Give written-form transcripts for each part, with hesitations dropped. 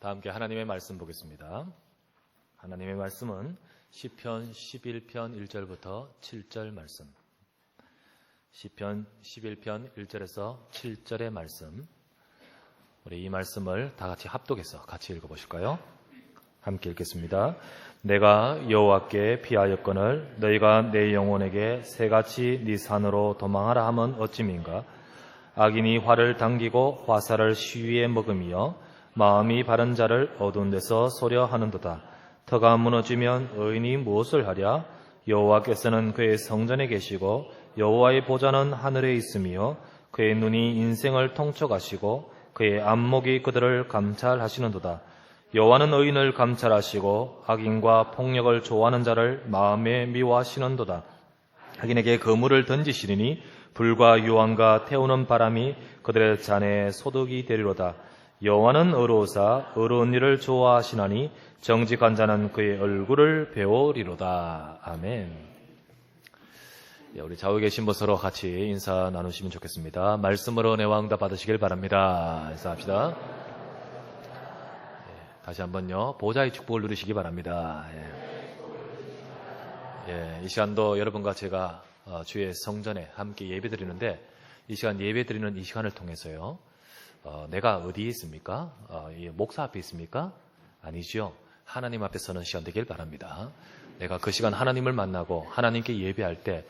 다 함께 하나님의 말씀 보겠습니다. 하나님의 말씀은 시편 11편 1절부터 7절 말씀. 시편 11편 1절에서 7절의 말씀. 우리 이 말씀을 다 같이 합독해서 같이 읽어보실까요? 함께 읽겠습니다. 내가 여호와께 피하였거늘 너희가 내 영혼에게 새같이 네 산으로 도망하라 함은 어찌민가. 악인이 활을 당기고 화살을 시위에 먹음이여 마음이 바른 자를 어두운 데서 소려하는도다. 터가 무너지면 의인이 무엇을 하랴? 여호와께서는 그의 성전에 계시고 여호와의 보좌는 하늘에 있으며 그의 눈이 인생을 통촉하시고 그의 안목이 그들을 감찰하시는도다. 여호와는 의인을 감찰하시고 악인과 폭력을 좋아하는 자를 마음에 미워하시는도다. 악인에게 그물을 던지시리니 불과 유황과 태우는 바람이 그들의 잔에 소득이 되리로다. 여호와는 의로우사 의로운 일을 좋아하시나니 정직한 자는 그의 얼굴을 배우리로다. 아멘. 우리 좌우에 계신 분 서로 같이 인사 나누시면 좋겠습니다. 말씀으로 은혜와 응답 받으시길 바랍니다. 인사합시다. 다시 한번요. 보좌의 축복을 누리시기 바랍니다. 이 시간도 여러분과 제가 주의 성전에 함께 예배드리는데 이 시간 예배드리는 이 시간을 통해서요. 내가 어디에 있습니까? 목사 앞에 있습니까? 아니죠. 하나님 앞에 서는 시간 되길 바랍니다. 내가 그 시간 하나님을 만나고 하나님께 예배할 때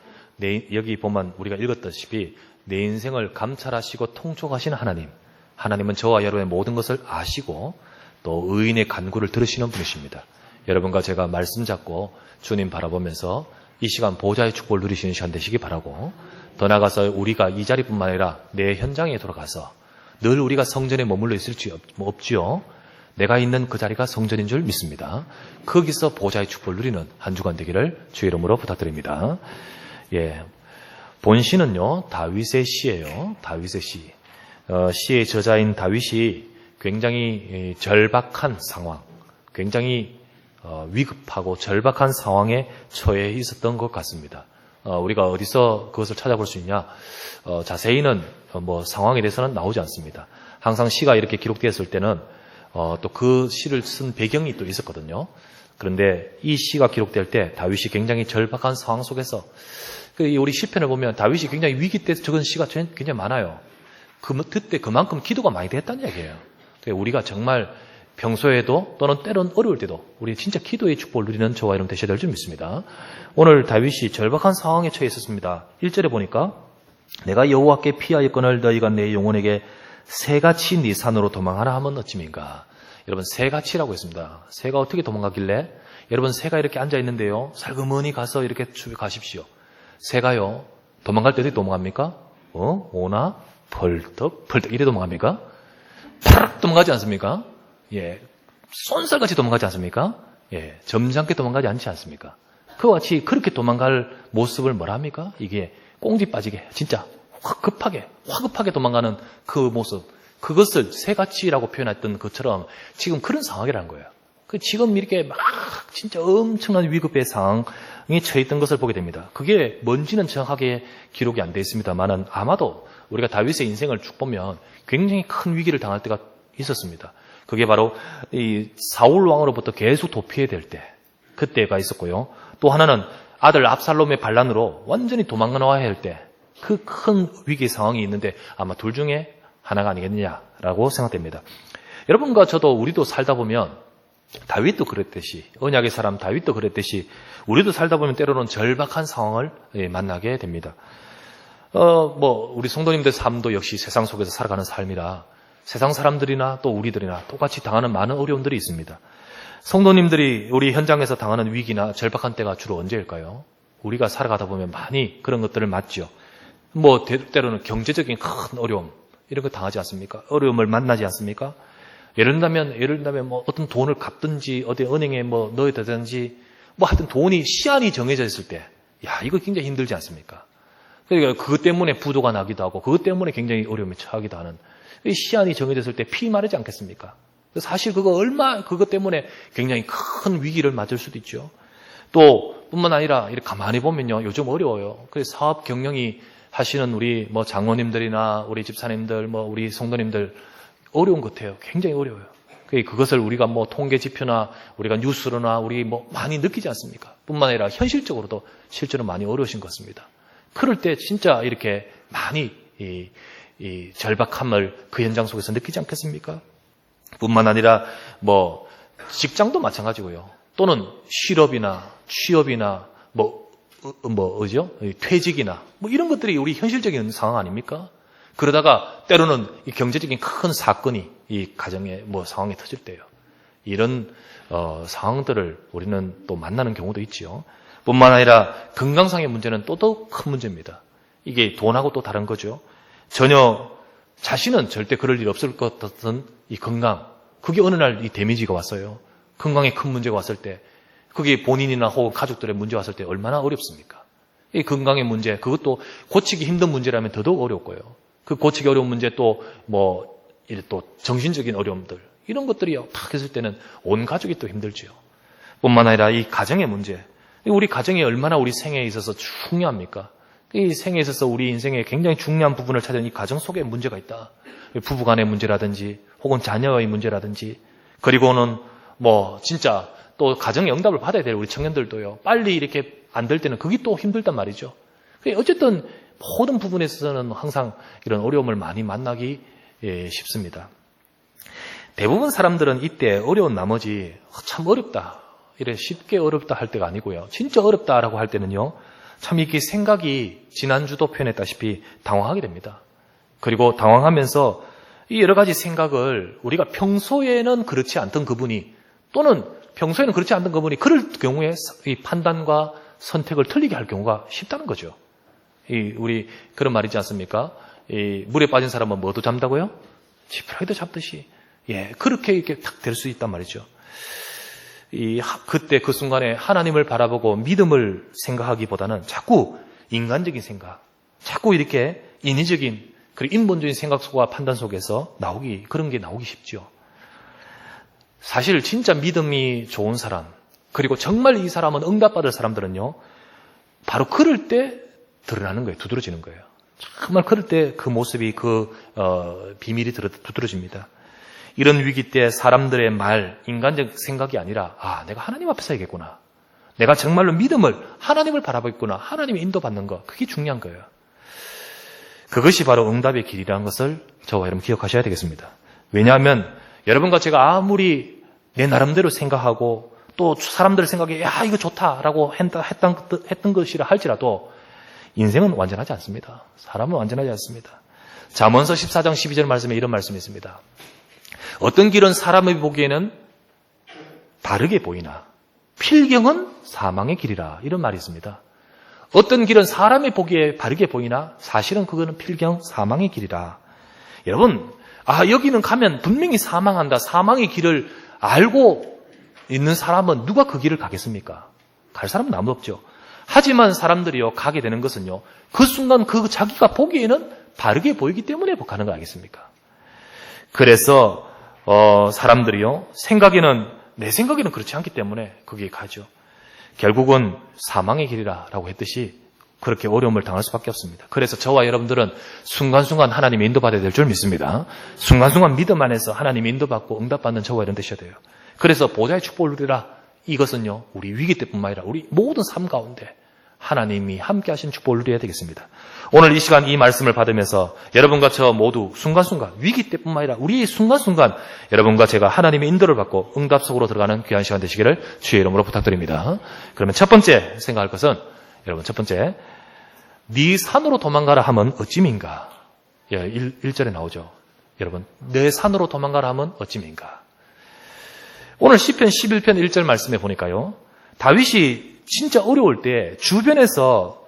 여기 보면 우리가 읽었다시피 내 인생을 감찰하시고 통촉하시는 하나님. 하나님은 저와 여러분의 모든 것을 아시고 또 의인의 간구를 들으시는 분이십니다. 여러분과 제가 말씀 잡고 주님 바라보면서 이 시간 보좌의 축복을 누리시는 시간 되시기 바라고 더 나아가서 우리가 이 자리뿐만 아니라 내 현장에 돌아가서 늘 우리가 성전에 머물러 있을지 없지요. 내가 있는 그 자리가 성전인 줄 믿습니다. 거기서 보좌의 축복을 누리는 한 주간 되기를 주의 이름으로 부탁드립니다. 본시는요 다윗의 시예요. 다윗의 시. 시의 저자인 다윗이 굉장히 절박한 상황, 굉장히 위급하고 절박한 상황에 처해 있었던 것 같습니다. 우리가 어디서 그것을 찾아볼 수 있냐? 자세히는 상황에 대해서는 나오지 않습니다. 항상 시가 이렇게 기록되었을 때는 또 그 시를 쓴 배경이 또 있었거든요. 그런데 이 시가 기록될 때 다윗이 굉장히 절박한 상황 속에서 우리 시편을 보면 다윗이 굉장히 위기 때 적은 시가 굉장히 많아요. 그때 그만큼 기도가 많이 됐다는 얘기예요. 우리가 정말 평소에도 또는 때론 어려울 때도 우리 진짜 기도의 축복을 누리는 저와 여러분 되셔야 될 줄 믿습니다. 오늘 다윗이 절박한 상황에 처해 있었습니다. 1절에 보니까 내가 여호와께 피하였거늘 너희가 내 영혼에게 새같이 네 산으로 도망하라 하면 어찌민가. 여러분 새같이라고 했습니다. 새가 어떻게 도망가길래? 여러분 새가 이렇게 앉아있는데요. 살그머니 가서 이렇게 가십시오. 새가요 도망갈 때 어떻게 도망갑니까? 오나 벌떡 이래 도망갑니까? 파락 도망가지 않습니까? 쏜살같이 도망가지 않습니까? 점잖게 도망가지 않지 않습니까? 그와 같이 그렇게 도망갈 모습을 뭐라 합니까? 이게 꽁지 빠지게 진짜 화급하게 도망가는 그 모습, 그것을 새같이라고 표현했던 것처럼 지금 그런 상황이라는 거예요. 지금 이렇게 막 진짜 엄청난 위급의 상황에 처했던 것을 보게 됩니다. 그게 뭔지는 정확하게 기록이 안 되어 있습니다만은 아마도 우리가 다윗의 인생을 쭉 보면 굉장히 큰 위기를 당할 때가 있었습니다. 그게 바로 이 사울 왕으로부터 계속 도피해야 될 때, 그때가 있었고요. 또 하나는 아들 압살롬의 반란으로 완전히 도망나와야 할 때, 그 큰 위기 상황이 있는데 아마 둘 중에 하나가 아니겠느냐라고 생각됩니다. 여러분과 저도 우리도 살다 보면 다윗도 그랬듯이, 언약의 사람 다윗도 그랬듯이 우리도 살다 보면 때로는 절박한 상황을 만나게 됩니다. 우리 성도님들 삶도 역시 세상 속에서 살아가는 삶이라 세상 사람들이나 또 우리들이나 똑같이 당하는 많은 어려움들이 있습니다. 성도님들이 우리 현장에서 당하는 위기나 절박한 때가 주로 언제일까요? 우리가 살아가다 보면 많이 그런 것들을 맞죠. 때로는 경제적인 큰 어려움 이런 거 당하지 않습니까? 어려움을 만나지 않습니까? 예를 들면 어떤 돈을 갚든지 어디 은행에 넣어야 되든지 하여튼 돈이 시한이 정해져 있을 때 이거 굉장히 힘들지 않습니까? 그러니까 그것 때문에 부도가 나기도 하고 그것 때문에 굉장히 어려움에 처하기도 하는 시한이 정해졌을 때 피 마르지 않겠습니까? 사실 그것 때문에 굉장히 큰 위기를 맞을 수도 있죠. 또 뿐만 아니라 이렇게 가만히 보면요 요즘 어려워요. 그래서 사업 경영이 하시는 우리 장로님들이나 우리 집사님들 우리 성도님들 어려운 것 같아요. 굉장히 어려워요. 그것을 우리가 뭐 통계 지표나 우리가 뉴스로나 우리 뭐 많이 느끼지 않습니까? 뿐만 아니라 현실적으로도 실제로 많이 어려우신 것 같습니다. 그럴 때 진짜 이렇게 많이 이 절박함을 그 현장 속에서 느끼지 않겠습니까? 뿐만 아니라 뭐 직장도 마찬가지고요. 또는 실업이나 취업이나 뭐죠? 퇴직이나 뭐 이런 것들이 우리 현실적인 상황 아닙니까? 그러다가 때로는 이 경제적인 큰 사건이 이 가정의 뭐 상황이 터질 때요. 이런 상황들을 우리는 또 만나는 경우도 있지요. 뿐만 아니라 건강상의 문제는 또 더욱 큰 문제입니다. 이게 돈하고 또 다른 거죠. 전혀 자신은 절대 그럴 일 없을 것 같던 이 건강, 그게 어느 날 이 데미지가 왔어요. 건강에 큰 문제가 왔을 때, 그게 본인이나 혹은 가족들의 문제 왔을 때 얼마나 어렵습니까? 이 건강의 문제, 그것도 고치기 힘든 문제라면 더더욱 어렵고요. 그 고치기 어려운 문제 또 정신적인 어려움들, 이런 것들이 탁 했을 때는 온 가족이 또 힘들지요. 뿐만 아니라 이 가정의 문제, 우리 가정이 얼마나 우리 생애에 있어서 중요합니까? 이 생애에 있어서 우리 인생에 굉장히 중요한 부분을 차지하는 이 가정 속에 문제가 있다. 부부간의 문제라든지 혹은 자녀의 문제라든지, 그리고는 뭐 진짜 또 가정의 응답을 받아야 될 우리 청년들도요. 빨리 이렇게 안 될 때는 그게 또 힘들단 말이죠. 어쨌든 모든 부분에 있어서는 항상 이런 어려움을 많이 만나기 쉽습니다. 대부분 사람들은 이때 어려운 나머지 참 어렵다, 이래 쉽게 어렵다 할 때가 아니고요. 진짜 어렵다라고 할 때는요. 참 이게 생각이 지난주도 표현했다시피 당황하게 됩니다. 그리고 당황하면서 이 여러 가지 생각을 우리가 평소에는 그렇지 않던 그분이, 또는 평소에는 그렇지 않던 그분이 그럴 경우에 이 판단과 선택을 틀리게 할 경우가 쉽다는 거죠. 우리 그런 말이지 않습니까? 물에 빠진 사람은 뭐도 잠다고요? 지푸라기도 잡듯이. 그렇게 이렇게 탁 될 수 있단 말이죠. 그때 그 순간에 하나님을 바라보고 믿음을 생각하기보다는 자꾸 인간적인 생각, 자꾸 이렇게 인위적인 그리고 인본적인 생각 속과 판단 속에서 그런 게 나오기 쉽죠. 사실 진짜 믿음이 좋은 사람, 그리고 정말 이 사람은 응답받을 사람들은요, 바로 그럴 때 드러나는 거예요. 두드러지는 거예요. 정말 그럴 때 그 모습이 비밀이 두드러집니다. 이런 위기 때 사람들의 말, 인간적 생각이 아니라 내가 하나님 앞에 서야겠구나. 내가 정말로 믿음을, 하나님을 바라보고 있구나. 하나님의 인도받는 것, 그게 중요한 거예요. 그것이 바로 응답의 길이라는 것을 저와 여러분 기억하셔야 되겠습니다. 왜냐하면 여러분과 제가 아무리 내 나름대로 생각하고 또 사람들 생각에 이거 좋다라고 했던 것이라 할지라도 인생은 완전하지 않습니다. 사람은 완전하지 않습니다. 잠언서 14장 12절 말씀에 이런 말씀이 있습니다. 어떤 길은 사람이 보기에는 바르게 보이나 필경은 사망의 길이라, 이런 말이 있습니다. 어떤 길은 사람이 보기에 바르게 보이나 사실은 그거는 필경 사망의 길이라. 여러분, 여기는 가면 분명히 사망한다, 사망의 길을 알고 있는 사람은 누가 그 길을 가겠습니까? 갈 사람은 아무도 없죠. 하지만 사람들이요, 가게 되는 것은요, 그 순간 자기가 보기에는 바르게 보이기 때문에 가는 거 아니겠습니까? 그래서 사람들이요, 내 생각에는 그렇지 않기 때문에 거기에 가죠. 결국은 사망의 길이라고 했듯이 그렇게 어려움을 당할 수밖에 없습니다. 그래서 저와 여러분들은 순간순간 하나님의 인도받아야 될 줄 믿습니다. 순간순간 믿음 안에서 하나님의 인도받고 응답받는 저와 여러분 되셔야 돼요. 그래서 보좌의 축복을 누리라. 이것은요, 우리 위기 때뿐만 아니라 우리 모든 삶 가운데 하나님이 함께 하신 축복을 누려야 되겠습니다. 오늘 이 시간 이 말씀을 받으면서 여러분과 저 모두 순간순간, 위기 때뿐만 아니라 우리 순간순간 여러분과 제가 하나님의 인도를 받고 응답 속으로 들어가는 귀한 시간 되시기를 주의 이름으로 부탁드립니다. 그러면 첫 번째 생각할 것은, 여러분 첫 번째, 네 산으로 도망가라 하면 어찌민가? 1절에 나오죠. 여러분, 내 산으로 도망가라 하면 어찌민가? 오늘 시편 11편 1절 말씀에 보니까요, 다윗이 진짜 어려울 때 주변에서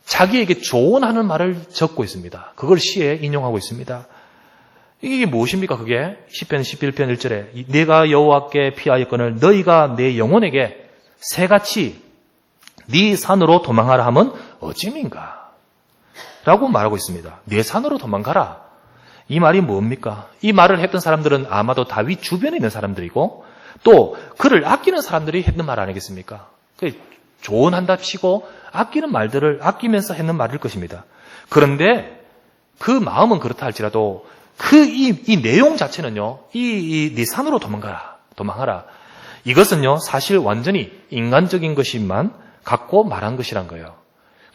자기에게 조언하는 말을 적고 있습니다. 그걸 시에 인용하고 있습니다. 이게 무엇입니까? 그게 시편 11편 1절에 내가 여호와께 피하였거늘 너희가 내 영혼에게 새같이 네 산으로 도망하라 하면 어찌민가? 라고 말하고 있습니다. 네 산으로 도망가라. 이 말이 뭡니까? 이 말을 했던 사람들은 아마도 다윗 주변에 있는 사람들이고 또 그를 아끼는 사람들이 했는 말 아니겠습니까? 조언한다 치고 아끼는 말들을 아끼면서 했는 말일 것입니다. 그런데 그 마음은 그렇다 할지라도 이 내용 자체는요, 네 산으로 도망하라. 이것은요, 사실 완전히 인간적인 것만 갖고 말한 것이란 거예요.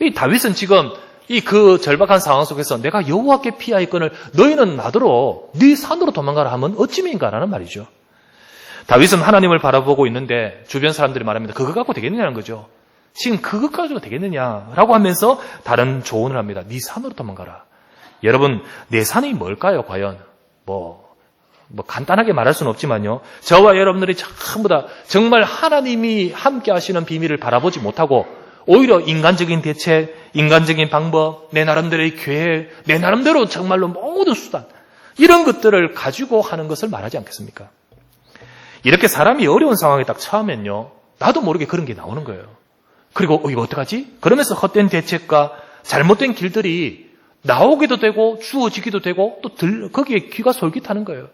이 다윗은 지금 그 절박한 상황 속에서 내가 여호와께 피하였거늘 너희는 나더러 네 산으로 도망가라 하면 어찌민가라는 말이죠. 다윗은 하나님을 바라보고 있는데 주변 사람들이 말합니다. 그거 갖고 되겠느냐는 거죠. 지금 그것 가지고 되겠느냐라고 하면서 다른 조언을 합니다. 네 산으로 도망가라. 여러분, 내 산이 뭘까요? 과연 뭐 간단하게 말할 수는 없지만요. 저와 여러분들이 전부 다 정말 하나님이 함께 하시는 비밀을 바라보지 못하고 오히려 인간적인 대책, 인간적인 방법, 내 나름대로의 계획, 내 나름대로 정말로 모든 수단, 이런 것들을 가지고 하는 것을 말하지 않겠습니까? 이렇게 사람이 어려운 상황에 딱 처하면요, 나도 모르게 그런 게 나오는 거예요. 그리고 이거 어떡하지? 그러면서 헛된 대책과 잘못된 길들이 나오기도 되고 주어지기도 되고 또 거기에 귀가 솔깃하는 거예요.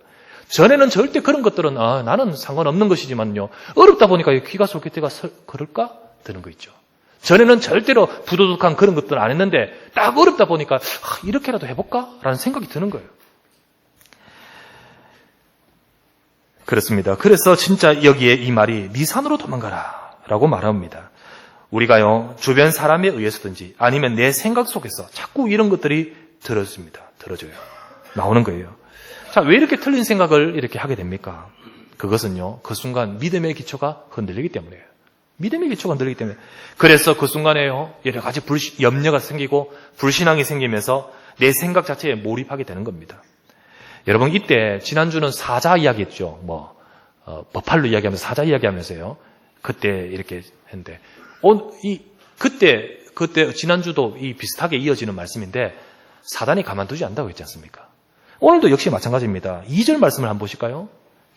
전에는 절대 그런 것들은 나는 상관없는 것이지만요, 어렵다 보니까 귀가 솔깃해가 그럴까? 드는 거 있죠. 전에는 절대로 부도덕한 그런 것들은 안 했는데 딱 어렵다 보니까 이렇게라도 해볼까? 라는 생각이 드는 거예요. 그렇습니다. 그래서 진짜 여기에 이 말이 네 산으로 도망가라 라고 말합니다. 우리가요, 주변 사람에 의해서든지 아니면 내 생각 속에서 자꾸 이런 것들이 들어져요. 나오는 거예요. 자, 왜 이렇게 틀린 생각을 이렇게 하게 됩니까? 그것은요, 그 순간 믿음의 기초가 흔들리기 때문이에요. 믿음의 기초가 흔들리기 때문에. 그래서 그 순간에요, 여러 가지 염려가 생기고 불신앙이 생기면서 내 생각 자체에 몰입하게 되는 겁니다. 여러분, 이때 지난주는 사자 이야기했죠. 버팔로 이야기하면서 사자 이야기하면서요. 그때 이렇게 했는데 그때 지난주도 비슷하게 이어지는 말씀인데 사단이 가만두지 않는다고 했지 않습니까? 오늘도 역시 마찬가지입니다. 2절 말씀을 한번 보실까요?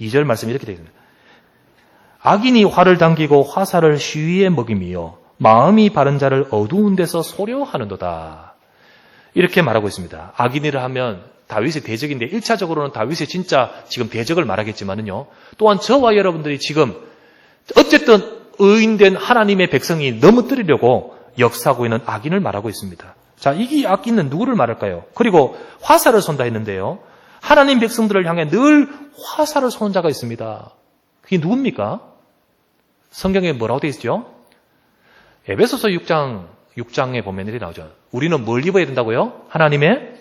2절 말씀이 이렇게 되어 있습니다. 악인이 활을 당기고 화살을 시위에 먹임이요 마음이 바른 자를 어두운 데서 소려하는도다. 이렇게 말하고 있습니다. 악인이라 하면 다윗의 대적인데 1차적으로는 다윗의 진짜 지금 대적을 말하겠지만은요. 또한 저와 여러분들이 지금 어쨌든 의인된 하나님의 백성이 넘어뜨리려고 역사하고 있는 악인을 말하고 있습니다. 자, 이 악인은 누구를 말할까요? 그리고 화살을 쏜다 했는데요. 하나님 백성들을 향해 늘 화살을 쏘는 자가 있습니다. 그게 누굽니까? 성경에 뭐라고 되어 있죠? 에베소서 6장에 보면 이렇게 나오죠. 우리는 뭘 입어야 된다고요? 하나님의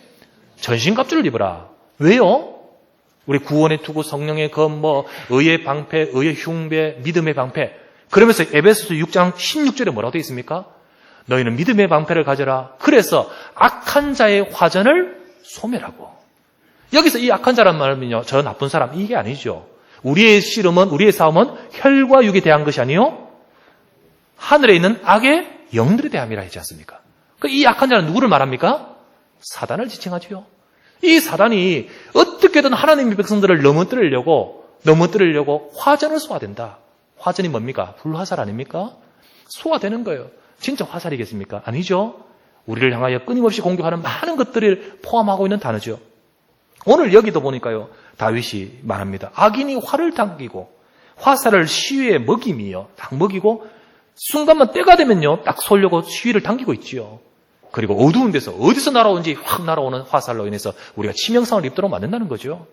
전신갑주를 입어라. 왜요? 우리 구원의 투구, 성령의 검, 의의 방패, 의의 흉배, 믿음의 방패. 그러면서 에베소서 6장 16절에 뭐라고 되어 있습니까? 너희는 믿음의 방패를 가져라. 그래서 악한 자의 화전을 소멸하고. 여기서 이 악한 자란 말은요, 저 나쁜 사람, 이게 아니죠. 우리의 씨름은, 우리의 싸움은 혈과 육에 대한 것이 아니요 하늘에 있는 악의 영들에 대함이라 했지 않습니까? 이 악한 자는 누구를 말합니까? 사단을 지칭하지요. 이 사단이 어떻게든 하나님의 백성들을 넘어뜨리려고 화전을 쏘아댄다. 화전이 뭡니까? 불화살 아닙니까? 쏘아대는 거예요. 진짜 화살이겠습니까? 아니죠. 우리를 향하여 끊임없이 공격하는 많은 것들을 포함하고 있는 단어죠. 오늘 여기도 보니까요, 다윗이 말합니다. 악인이 활을 당기고 화살을 시위에 먹임이요. 딱 먹이고 순간만 때가 되면요, 딱 쏘려고 시위를 당기고 있지요. 그리고 어두운 데서 어디서 날아오는지 확 날아오는 화살로 인해서 우리가 치명상을 입도록 만든다는 거죠.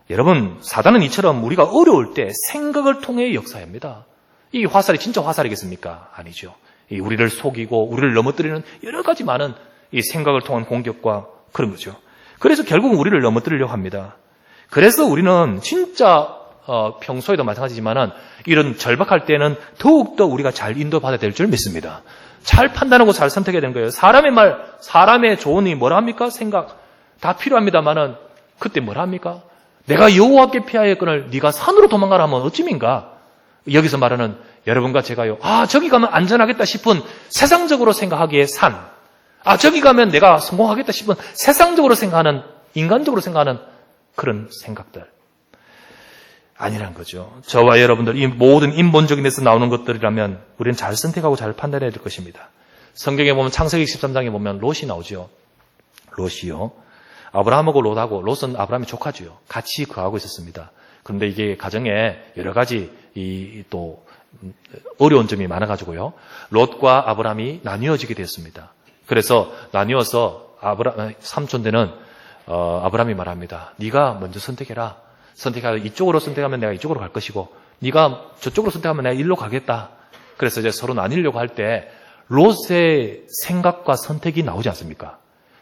여러분, 사단은 이처럼 우리가 어려울 때 생각을 통해 역사합니다. 이 화살이 진짜 화살이겠습니까? 아니죠. 우리를 속이고 우리를 넘어뜨리는 여러 가지 많은 이 생각을 통한 공격과 그런 거죠. 그래서 결국은 우리를 넘어뜨리려고 합니다. 그래서 우리는 진짜 평소에도 마찬가지지만은 이런 절박할 때는 더욱더 우리가 잘 인도받아야 될 줄 믿습니다. 잘 판단하고 잘 선택해야 되는 거예요. 사람의 말, 사람의 조언이 뭐라 합니까? 생각 다 필요합니다만은 그때 뭐라 합니까? 내가 여호와께 피하였거늘 네가 산으로 도망가라 하면 어찌민가? 여기서 말하는 여러분과 제가요. 저기 가면 안전하겠다 싶은 세상적으로 생각하기에 산. 저기 가면 내가 성공하겠다 싶은 세상적으로 생각하는, 인간적으로 생각하는 그런 생각들. 아니란 거죠. 저와 여러분들 이 모든 인본적인 데서 나오는 것들이라면 우리는 잘 선택하고 잘 판단해야 될 것입니다. 성경에 보면 창세기 13장에 보면 롯이 나오죠. 롯이요. 아브라함하고 롯은 아브라함의 조카죠. 같이 거하고 있었습니다. 그런데 이게 가정에 여러 가지 또 어려운 점이 많아가지고요. 롯과 아브라함이 나뉘어지게 되었습니다. 그래서 나뉘어서 삼촌 되는 아브라함이 말합니다. 네가 먼저 선택해라. 선택하라. 이쪽으로 선택하면 내가 이쪽으로 갈 것이고 네가 저쪽으로 선택하면 내가 일로 가겠다. 그래서 이제 서로 나뉘려고 할 때 롯의 생각과 선택이 나오지 않습니까?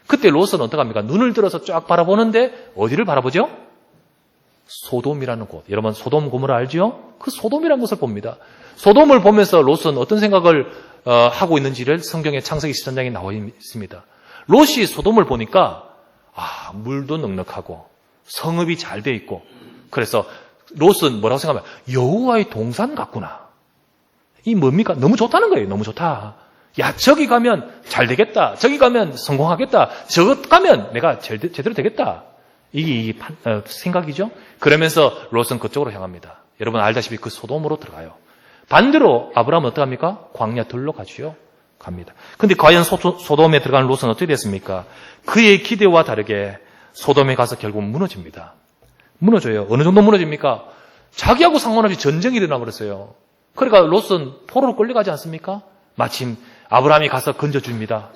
그때 롯은 어떡합니까? 눈을 들어서 쫙 바라보는데 어디를 바라보죠? 소돔이라는 곳. 여러분 소돔 고모라 알죠? 그 소돔이라는 곳을 봅니다. 소돔을 보면서 롯은 어떤 생각을 하고 있는지를 성경의 창세기 13장에 나와 있습니다. 롯이 소돔을 보니까 물도 넉넉하고 성읍이 잘 돼 있고 그래서 롯은 뭐라고 생각하면 여호와의 동산 같구나. 이 뭡니까? 너무 좋다는 거예요. 너무 좋다. 야, 저기 가면 잘 되겠다. 저기 가면 성공하겠다. 저것 가면 내가 제대로 되겠다. 이게 생각이죠. 그러면서 롯은 그쪽으로 향합니다. 여러분 알다시피 그 소돔으로 들어가요. 반대로 아브라함은 어떡합니까? 광야 들로 가지요. 갑니다. 근데 과연 소돔에 들어간 롯은 어떻게 됐습니까? 그의 기대와 다르게 소돔에 가서 결국 무너집니다. 무너져요. 어느 정도 무너집니까? 자기하고 상관없이 전쟁이 일어나 버렸어요. 그러니까 롯은 포로로 끌려가지 않습니까? 마침 아브라함이 가서 건져줍니다.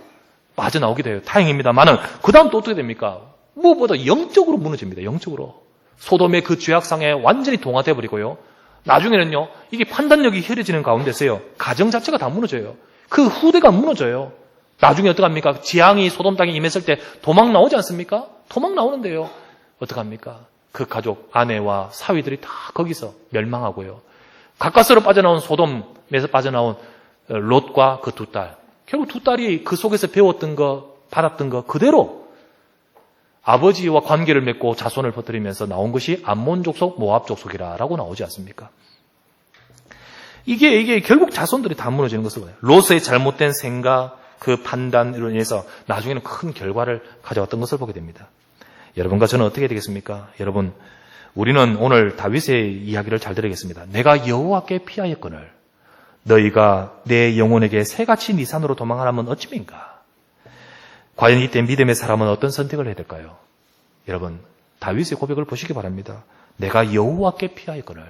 빠져나오게 돼요. 다행입니다만은 그 다음 또 어떻게 됩니까? 무엇보다 영적으로 무너집니다. 영적으로. 소돔의 그 죄악상에 완전히 동화돼 버리고요. 나중에는요. 이게 판단력이 흐려지는 가운데서요. 가정 자체가 다 무너져요. 그 후대가 무너져요. 나중에 어떡합니까? 재앙이 소돔 땅에 임했을 때 도망 나오지 않습니까? 도망 나오는데요. 어떡합니까? 그 가족, 아내와 사위들이 다 거기서 멸망하고요. 가까스로 빠져나온 소돔에서 빠져나온 롯과 그 두 딸. 결국 두 딸이 그 속에서 배웠던 거, 받았던 거 그대로 아버지와 관계를 맺고 자손을 퍼뜨리면서 나온 것이 암몬 족속, 모압 족속이라고 나오지 않습니까? 이게 결국 자손들이 다 무너지는 것이거든요. 롯의 잘못된 생각, 그 판단으로 인해서 나중에는 큰 결과를 가져왔던 것을 보게 됩니다. 여러분과 저는 어떻게 되겠습니까? 여러분, 우리는 오늘 다윗의 이야기를 잘 들으겠습니다. 내가 여호와께 피하였거늘 너희가 내 영혼에게 새같이 네 산으로 도망하라면 어찌민가? 과연 이때 믿음의 사람은 어떤 선택을 해야 될까요? 여러분, 다윗의 고백을 보시기 바랍니다. 내가 여호와께 피하였거늘.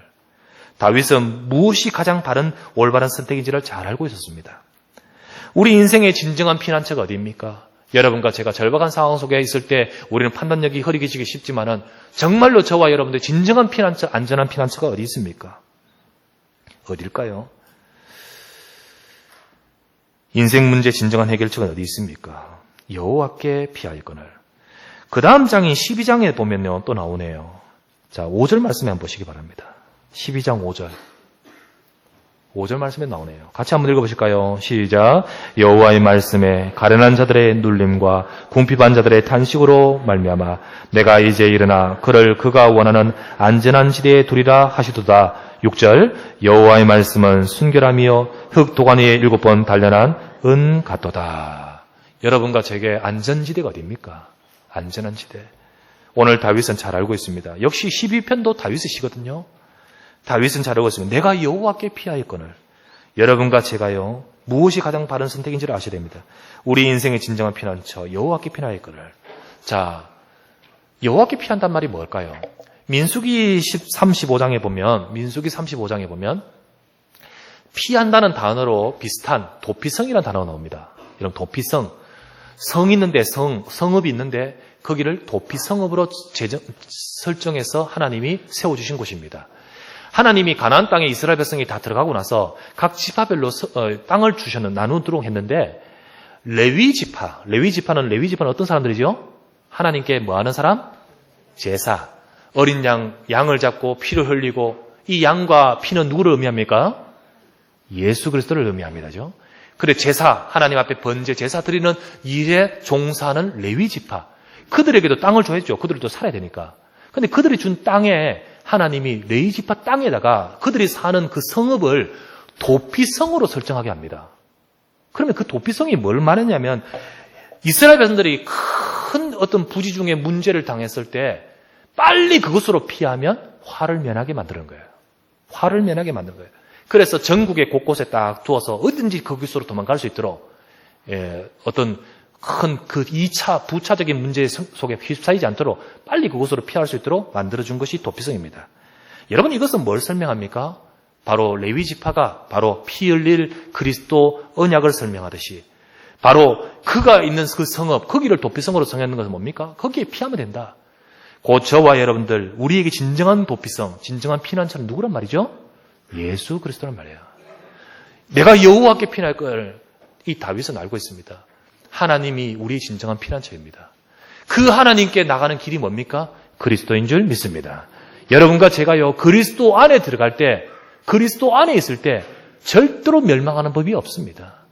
다윗은 무엇이 가장 바른 올바른 선택인지를 잘 알고 있었습니다. 우리 인생의 진정한 피난처가 어디입니까? 여러분과 제가 절박한 상황 속에 있을 때 우리는 판단력이 흐리게 쉽지만은 정말로 저와 여러분들 진정한 피난처, 안전한 피난처가 어디 있습니까? 어딜까요? 인생 문제 진정한 해결처가 어디 있습니까? 여호와께 피하였거늘. 그 다음 장인 12장에 보면요 또 나오네요. 자, 5절 말씀에 한번 보시기 바랍니다. 12장 5절. 5절 말씀에 나오네요. 같이 한번 읽어보실까요? 시작. 여호와의 말씀에 가련한 자들의 눌림과 궁핍한 자들의 탄식으로 말미암아 내가 이제 일어나 그를 그가 원하는 안전한 지대에 두리라 하시도다. 6절. 여호와의 말씀은 순결함이요 흙 도가니에 7번 단련한 은 같도다. 여러분과 제게 안전지대가 어디입니까? 안전한 지대. 오늘 다윗은 잘 알고 있습니다. 역시 12편도 다윗의 시거든요. 다윗은 잘 알고 있습니다. 내가 여호와께 피하였거늘. 여러분과 제가요 무엇이 가장 바른 선택인지를 아셔야 됩니다. 우리 인생의 진정한 피난처 여호와께 피하였거늘. 자, 여호와께 피한단 말이 뭘까요? 민수기 35장에 보면 피한다는 단어로 비슷한 도피성이라는 단어가 나옵니다. 이런 도피성, 성 있는데 성읍이 있는데 거기를 도피성읍으로 설정해서 하나님이 세워주신 곳입니다. 하나님이 가나안 땅에 이스라엘 백성이 다 들어가고 나서 각 지파별로 땅을 나누도록 했는데 레위 지파는 어떤 사람들이죠? 하나님께 뭐하는 사람? 제사. 어린 양을 잡고 피를 흘리고 이 양과 피는 누구를 의미합니까? 예수 그리스도를 의미합니다죠. 그래 제사, 하나님 앞에 번제 제사 드리는 일에 종사하는 레위 지파. 그들에게도 땅을 줘야죠. 그들도 살아야 되니까. 근데 그들이 준 땅에 하나님이 레위 지파 땅에다가 그들이 사는 그 성읍을 도피성으로 설정하게 합니다. 그러면 그 도피성이 뭘 말하냐면 이스라엘 백성들이 큰 어떤 부지 중에 문제를 당했을 때 빨리 그곳으로 피하면 화를 면하게 만드는 거예요. 화를 면하게 만드는 거예요. 그래서 전국의 곳곳에 딱 두어서 어딘지 거기서로 도망갈 수 있도록 어떤 큰 그 2차 부차적인 문제 속에 휩싸이지 않도록 빨리 그곳으로 피할 수 있도록 만들어준 것이 도피성입니다. 여러분 이것은 뭘 설명합니까? 바로 레위 지파가 바로 피 흘릴 그리스도 언약을 설명하듯이 바로 그가 있는 그 성읍, 거기를 도피성으로 정했는 것은 뭡니까? 거기에 피하면 된다. 곧 저와 여러분들, 우리에게 진정한 도피성, 진정한 피난처는 누구란 말이죠? 예수 그리스도란 말이에요. 내가 여호와께 피할 걸 이 다윗은 알고 있습니다. 하나님이 우리의 진정한 피난처입니다. 그 하나님께 나가는 길이 뭡니까? 그리스도인 줄 믿습니다. 여러분과 제가요, 그리스도 안에 들어갈 때, 그리스도 안에 있을 때 절대로 멸망하는 법이 없습니다.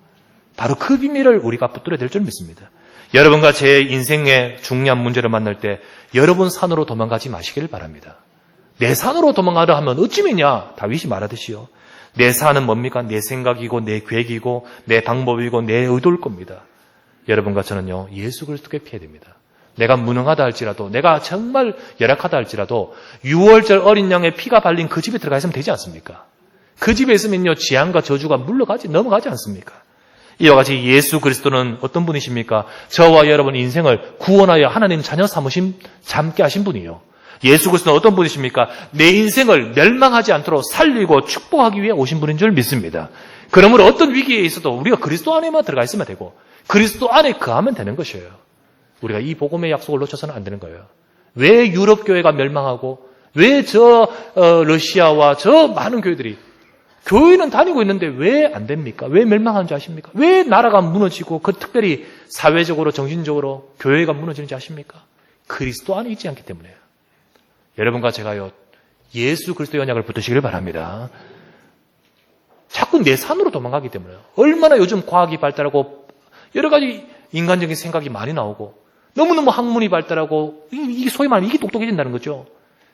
바로 그 비밀을 우리가 붙들어야 될 줄 믿습니다. 여러분과 제 인생의 중요한 문제를 만날 때 여러분 산으로 도망가지 마시길 바랍니다. 내 산으로 도망가려 하면 어찌면야 다윗이 말하듯이요. 내 산은 뭡니까? 내 생각이고 내 계획이고 내 방법이고 내 의도일 겁니다. 여러분과 저는요, 예수 그리스도께 피해야 됩니다. 내가 무능하다 할지라도, 내가 정말 열악하다 할지라도 6월절 어린 양의 피가 발린 그 집에 들어가 있으면 되지 않습니까? 그 집에 있으면요, 재앙과 저주가 넘어가지 않습니까? 이와 같이 예수 그리스도는 어떤 분이십니까? 저와 여러분 인생을 구원하여 하나님 자녀 삼으심 잠게 하신 분이요. 예수 그리스도는 어떤 분이십니까? 내 인생을 멸망하지 않도록 살리고 축복하기 위해 오신 분인 줄 믿습니다. 그러므로 어떤 위기에 있어도 우리가 그리스도 안에만 들어가 있으면 되고 그리스도 안에 거하면 되는 것이에요. 우리가 이 복음의 약속을 놓쳐서는 안 되는 거예요. 왜 유럽 교회가 멸망하고 왜 러시아와 저 많은 교회들이 교회는 다니고 있는데 왜 안 됩니까? 왜 멸망하는지 아십니까? 왜 나라가 무너지고 특별히 사회적으로 정신적으로 교회가 무너지는지 아십니까? 그리스도 안에 있지 않기 때문에요. 여러분과 제가요, 예수 그리스도의 언약을 붙드시기를 바랍니다. 자꾸 내 산으로 도망가기 때문에요. 얼마나 요즘 과학이 발달하고 여러 가지 인간적인 생각이 많이 나오고 너무너무 학문이 발달하고 이게 소위 말하면 이게 똑똑해진다는 거죠.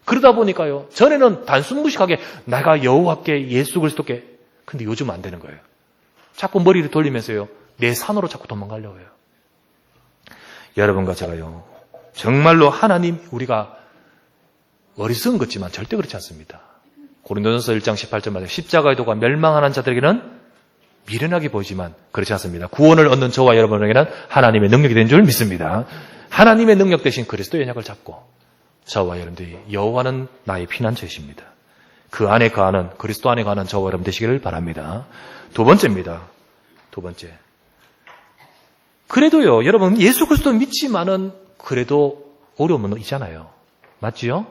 그러다 보니까요, 전에는 단순 무식하게 내가 여호와께 예수 그리스도께, 근데 요즘 안 되는 거예요. 자꾸 머리를 돌리면서요, 내 산으로 자꾸 도망가려고 해요. 여러분과 제가요, 정말로 하나님, 우리가 어리석은 것지만 절대 그렇지 않습니다. 고린도전서 1장 18절 말씀, 십자가의 도가 멸망하는 자들에게는 미련하게 보이지만 그렇지 않습니다. 구원을 얻는 저와 여러분에게는 하나님의 능력이 된 줄 믿습니다. 하나님의 능력 대신 그리스도의 언약을 잡고 저와 여러분들이 여호와는 나의 피난처이십니다. 그 안에 거하는, 그리스도 안에 거하는 저와 여러분 되시기를 바랍니다. 두 번째입니다. 두 번째. 그래도요, 여러분 예수 그리스도 믿지만은 그래도 어려움은 있잖아요. 맞지요?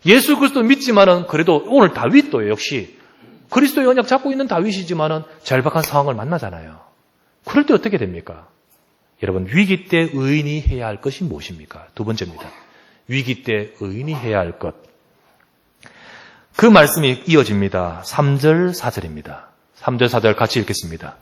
예수 그리스도 믿지만은 그래도 오늘 다윗도 역시 그리스도의 언약 잡고 있는 다윗이지만은 절박한 상황을 만나잖아요. 그럴 때 어떻게 됩니까? 여러분, 위기 때 의인이 해야 할 것이 무엇입니까? 두 번째입니다. 위기 때 의인이 해야 할 것. 그 말씀이 이어집니다. 3절, 4절입니다. 3절, 4절 같이 읽겠습니다.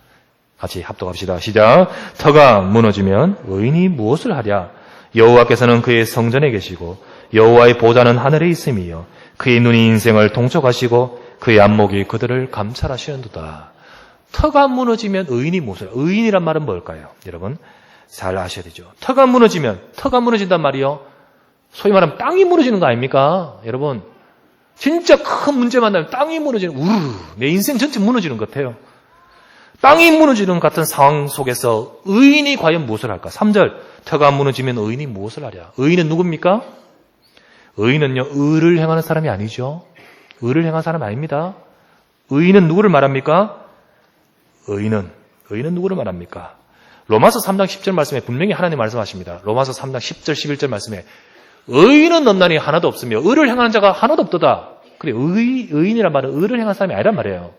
같이 합독합시다. 시작. 터가 무너지면 의인이 무엇을 하랴? 여호와께서는 그의 성전에 계시고 여호와의 보좌는 하늘에 있음이요 그의 눈이 인생을 통촉하시고 그의 안목이 그들을 감찰하시는도다. 터가 무너지면 의인이 무엇을? 의인이란 말은 뭘까요? 여러분 잘 아셔야 되죠. 터가 무너진단 말이요, 소위 말하면 땅이 무너지는 거 아닙니까? 여러분 진짜 큰 문제 만나면 땅이 무너지는, 내 인생 전체 무너지는 것 같아요. 땅이 무너지는 같은 상황 속에서 의인이 과연 무엇을 할까? 3절, 터가 무너지면 의인이 무엇을 하랴? 의인은 누굽니까? 의인은요, 의를 행하는 사람이 아니죠. 의를 행한 사람 아닙니다. 의인은 누구를 말합니까? 의인은 누구를 말합니까? 로마서 3장 10절 말씀에 분명히 하나님 말씀하십니다. 로마서 3장 10절 11절 말씀에 의인은 없나니 하나도 없으며 의를 행하는 자가 하나도 없도다. 그래, 의인이란 말은 의를 행한 사람이 아니란 말이에요.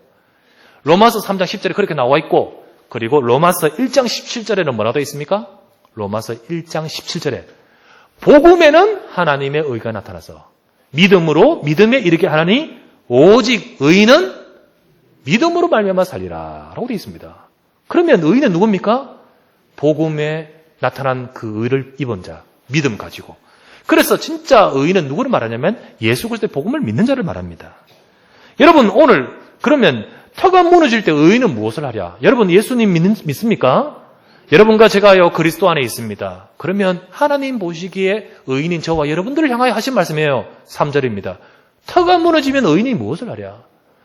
로마서 3장 10절에 그렇게 나와 있고, 그리고 로마서 1장 17절에는 뭐라고 되어 있습니까? 로마서 1장 17절에 복음에는 하나님의 의가 나타나서 믿음에 이르게 하나니 오직 의인은 믿음으로 말미암아 살리라 라고 되어 있습니다. 그러면 의인은 누굽니까? 복음에 나타난 그 의를 입은 자, 믿음 가지고. 그래서 진짜 의인은 누구를 말하냐면 예수 그리스도의 복음을 믿는 자를 말합니다. 여러분 오늘 그러면 터가 무너질 때 의인은 무엇을 하랴? 여러분 예수님 믿습니까? 여러분과 제가요 그리스도 안에 있습니다. 그러면 하나님 보시기에 의인인 저와 여러분들을 향하여 하신 말씀이에요. 3절입니다. 터가 무너지면 의인이 무엇을 하랴?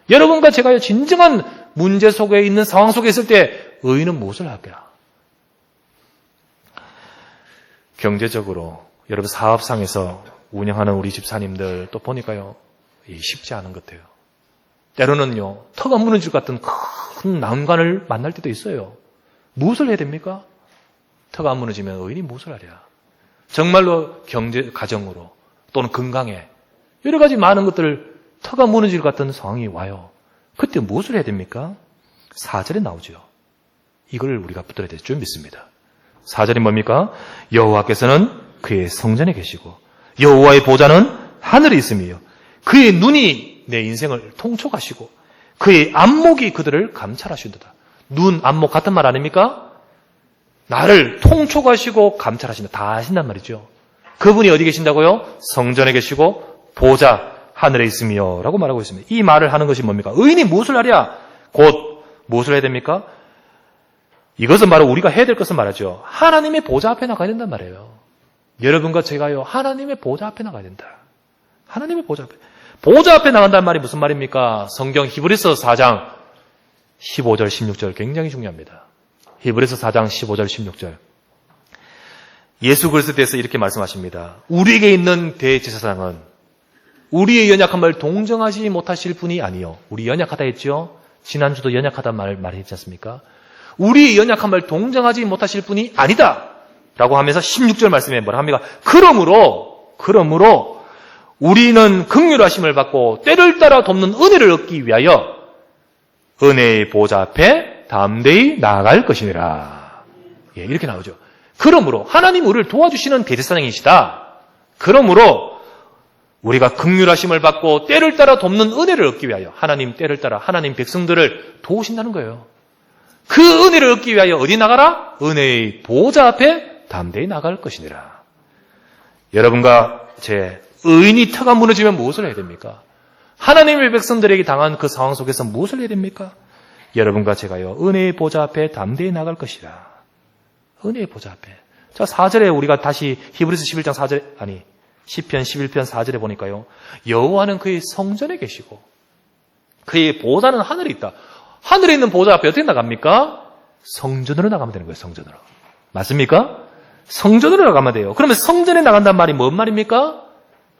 여러분과 제가요 진정한 문제 속에 있는 상황 속에 있을 때 의인은 무엇을 하랴? 경제적으로 여러분 사업상에서 운영하는 우리 집사님들 또 보니까요 쉽지 않은 것 같아요. 때로는요 터가 무너질 것 같은 큰 난관을 만날 때도 있어요. 무엇을 해야 됩니까? 터가 안 무너지면 의인이 무엇을 하랴. 정말로 경제, 가정으로 또는 건강에 여러 가지 많은 것들 터가 무너질 것 같은 상황이 와요. 그때 무엇을 해야 됩니까? 4절에 나오죠. 이걸 우리가 붙들어야 될 줄 믿습니다. 4절이 뭡니까? 여호와께서는 그의 성전에 계시고 여호와의 보좌는 하늘에 있으며 그의 눈이 내 인생을 통촉하시고 그의 안목이 그들을 감찰하신도다. 눈, 안목 같은 말 아닙니까? 나를 통촉하시고 감찰하시며 다 하신단 말이죠. 그분이 어디 계신다고요? 성전에 계시고 보좌 하늘에 있으며 라고 말하고 있습니다. 이 말을 하는 것이 뭡니까? 의인이 무엇을 하랴? 곧 무엇을 해야 됩니까? 이것은 바로 우리가 해야 될 것을 말하죠. 하나님의 보좌 앞에 나가야 된단 말이에요. 여러분과 제가요, 하나님의 보좌 앞에 나가야 된다. 하나님의 보좌 앞에. 보좌 앞에 나간다는 말이 무슨 말입니까? 성경 히브리서 4장 15절, 16절 굉장히 중요합니다. 히브리서 4장 15절, 16절. 예수 그리스도에 대해서 이렇게 말씀하십니다. 우리에게 있는 대제사장은 우리의 연약함을 동정하지 못하실 분이 아니요. 우리 연약하다 했죠? 지난주도 연약하다 말했지 않습니까? 우리의 연약함을 동정하지 못하실 분이 아니다. 라고 하면서 16절 말씀에 뭐라 합니까? 그러므로 우리는 긍휼하심을 받고 때를 따라 돕는 은혜를 얻기 위하여 은혜의 보좌 앞에 담대히 나아갈 것이니라. 예, 이렇게 나오죠. 그러므로 하나님 우리를 도와주시는 대제사장이시다. 그러므로 우리가 긍휼하심을 받고 때를 따라 돕는 은혜를 얻기 위하여 하나님 때를 따라 하나님 백성들을 도우신다는 거예요. 그 은혜를 얻기 위하여 어디 나가라? 은혜의 보좌 앞에 담대히 나갈 것이니라. 여러분과 제 의인이 터가 무너지면 무엇을 해야 됩니까? 하나님의 백성들에게 당한 그 상황 속에서 무엇을 해야 됩니까? 여러분과 제가요, 은혜의 보좌 앞에 담대히 나갈 것이라. 은혜의 보좌 앞에. 자, 4절에 우리가 다시 히브리서 11장 4절, 아니, 시편 11편 4절에 보니까요, 여호와는 그의 성전에 계시고, 그의 보좌는 하늘에 있다. 하늘에 있는 보좌 앞에 어떻게 나갑니까? 성전으로 나가면 되는 거예요, 성전으로. 맞습니까? 성전으로 나가면 돼요. 그러면 성전에 나간단 말이 뭔 말입니까?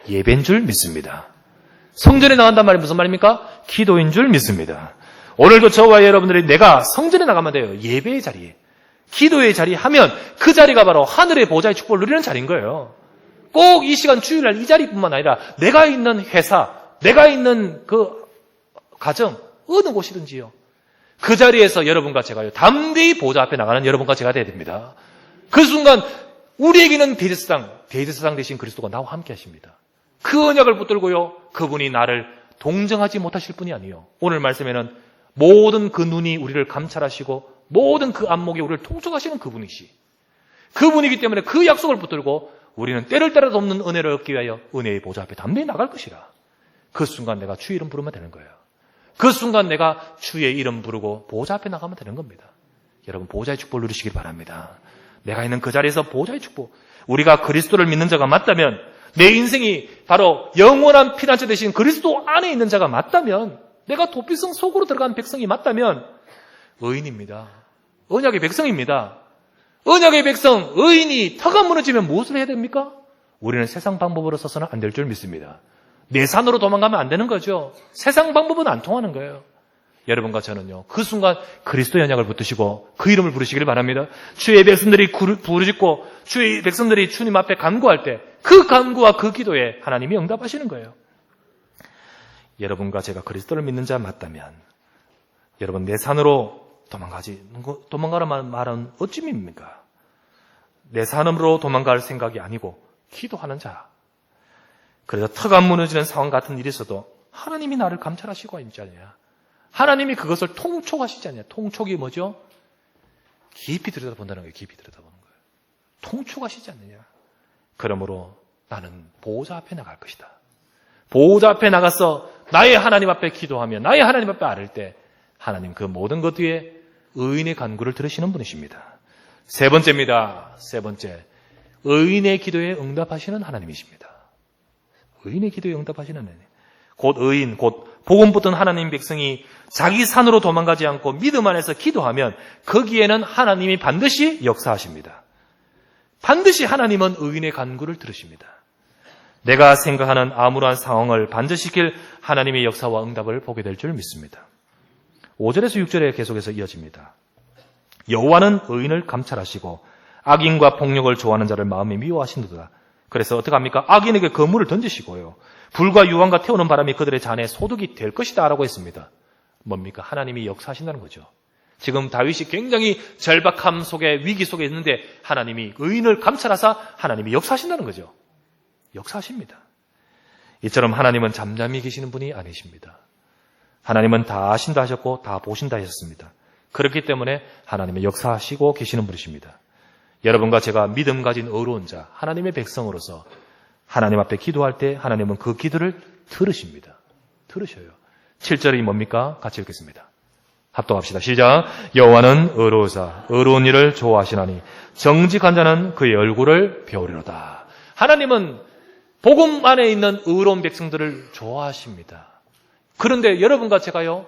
예배인 줄 믿습니다. 성전에 나간단 말이 무슨 말입니까? 기도인 줄 믿습니다. 오늘도 저와 여러분들이 내가 성전에 나가면 돼요. 예배의 자리에. 기도의 자리 하면 그 자리가 바로 하늘의 보좌의 축복을 누리는 자리인 거예요. 꼭 이 시간 주일날 이 자리뿐만 아니라 내가 있는 회사, 내가 있는 그 가정, 어느 곳이든지요. 그 자리에서 여러분과 제가요, 담대히 보좌 앞에 나가는 여러분과 제가 돼야 됩니다. 그 순간 우리에게는 대제사장 되신 그리스도가 나와 함께 하십니다. 그 언약을 붙들고요, 그분이 나를 동정하지 못하실 분이 아니요. 오늘 말씀에는 모든 그 눈이 우리를 감찰하시고 모든 그 안목이 우리를 통촉하시는 그분이시. 그분이기 때문에 그 약속을 붙들고 우리는 때를 따라 돕는 은혜를 얻기 위하여 은혜의 보좌 앞에 담대히 나갈 것이라. 그 순간 내가 주의 이름 부르면 되는 거예요. 그 순간 내가 주의 이름 부르고 보좌 앞에 나가면 되는 겁니다. 여러분, 보좌의 축복을 누리시길 바랍니다. 내가 있는 그 자리에서 보좌의 축복. 우리가 그리스도를 믿는 자가 맞다면, 내 인생이 바로 영원한 피난처 되신 그리스도 안에 있는 자가 맞다면, 내가 도피성 속으로 들어간 백성이 맞다면 의인입니다. 언약의 백성입니다. 언약의 백성, 의인이 터가 무너지면 무엇을 해야 됩니까? 우리는 세상 방법으로 서서는 안 될 줄 믿습니다. 내 산으로 도망가면 안 되는 거죠. 세상 방법은 안 통하는 거예요. 여러분과 저는요, 그 순간 그리스도의 언약을 붙드시고 그 이름을 부르시기를 바랍니다. 주의 백성들이 부르짖고 주의 백성들이 주님 앞에 간구할 때 그 간구와 그 기도에 하나님이 응답하시는 거예요. 여러분과 제가 그리스도를 믿는 자 맞다면, 여러분, 내 산으로 도망가라는 말은 어찌입니까? 내 산으로 도망갈 생각이 아니고 기도하는 자. 그래서 터가 무너지는 상황 같은 일이 있어도 하나님이 나를 감찰하시고 있지 않냐. 하나님이 그것을 통촉하시지 않냐. 통촉이 뭐죠? 깊이 들여다본다는 거예요. 깊이 들여다보는 거예요. 통촉하시지 않느냐. 그러므로 나는 보호자 앞에 나갈 것이다. 보호자 앞에 나가서 나의 하나님 앞에 기도하며 나의 하나님 앞에 아를 때 하나님 그 모든 것 뒤에 의인의 간구를 들으시는 분이십니다. 세 번째입니다. 세 번째. 의인의 기도에 응답하시는 하나님이십니다. 의인의 기도에 응답하시는 하나님. 곧 의인, 곧 복음 붙은 하나님 백성이 자기 산으로 도망가지 않고 믿음 안에서 기도하면 거기에는 하나님이 반드시 역사하십니다. 반드시 하나님은 의인의 간구를 들으십니다. 내가 생각하는 아무러한 상황을 반드시킬 하나님의 역사와 응답을 보게 될 줄 믿습니다. 5절에서 6절에 계속해서 이어집니다. 여호와는 의인을 감찰하시고 악인과 폭력을 좋아하는 자를 마음에 미워하신도다. 그래서 어떻게 합니까? 악인에게 거물을 던지시고요. 불과 유황과 태우는 바람이 그들의 잔에 소득이 될 것이다 라고 했습니다. 뭡니까? 하나님이 역사하신다는 거죠. 지금 다윗이 굉장히 절박함 속에, 위기 속에 있는데 하나님이 의인을 감찰하사 하나님이 역사하신다는 거죠. 역사하십니다. 이처럼 하나님은 잠잠히 계시는 분이 아니십니다. 하나님은 다 아신다 하셨고 다 보신다 하셨습니다. 그렇기 때문에 하나님은 역사하시고 계시는 분이십니다. 여러분과 제가 믿음 가진 의로운 자, 하나님의 백성으로서 하나님 앞에 기도할 때 하나님은 그 기도를 들으십니다. 들으셔요. 7절이 뭡니까? 같이 읽겠습니다. 합독합시다. 시작. 여호와는 의로우사 의로운 일을 좋아하시나니 정직한 자는 그의 얼굴을 배우리로다. 하나님은 복음 안에 있는 의로운 백성들을 좋아하십니다. 그런데 여러분과 제가요,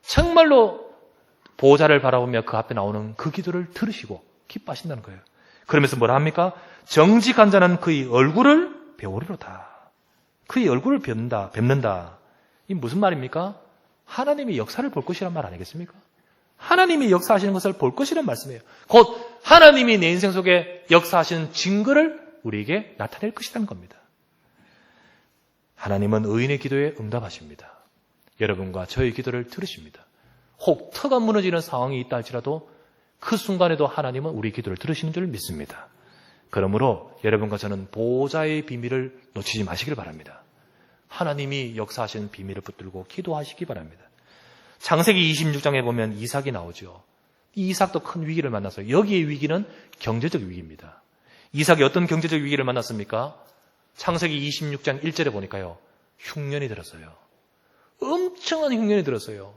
정말로 보호자를 바라보며 그 앞에 나오는 그 기도를 들으시고 기뻐하신다는 거예요. 그러면서 뭐라 합니까? 정직한 자는 그의 얼굴을 배우리로다. 그의 얼굴을 뵙는다. 이 무슨 말입니까? 하나님이 역사를 볼 것이란 말 아니겠습니까? 하나님이 역사하시는 것을 볼 것이란 말씀이에요. 곧 하나님이 내 인생 속에 역사하시는 증거를 우리에게 나타낼 것이라는 겁니다. 하나님은 의인의 기도에 응답하십니다. 여러분과 저의 기도를 들으십니다. 혹 터가 무너지는 상황이 있다 할지라도 그 순간에도 하나님은 우리 기도를 들으시는 줄 믿습니다. 그러므로 여러분과 저는 보호자의 비밀을 놓치지 마시길 바랍니다. 하나님이 역사하시는 비밀을 붙들고 기도하시기 바랍니다. 창세기 26장에 보면 이삭이 나오죠. 이 이삭도 큰 위기를 만났어요. 여기의 위기는 경제적 위기입니다. 이삭이 어떤 경제적 위기를 만났습니까? 창세기 26장 1절에 보니까요, 흉년이 들었어요. 엄청난 흉년이 들었어요.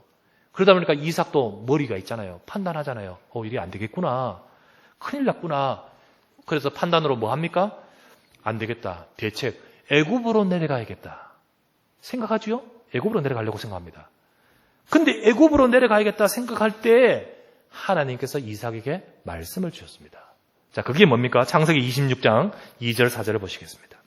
그러다 보니까 이삭도 머리가 있잖아요. 판단하잖아요. 이게 안 되겠구나. 큰일 났구나. 그래서 판단으로 뭐 합니까? 안 되겠다. 대책. 애굽으로 내려가야겠다. 생각하지요? 애굽으로 내려가려고 생각합니다. 근데 애굽으로 내려가야겠다 생각할 때 하나님께서 이삭에게 말씀을 주셨습니다. 자, 그게 뭡니까? 창세기 26장 2절 4절을 보시겠습니다.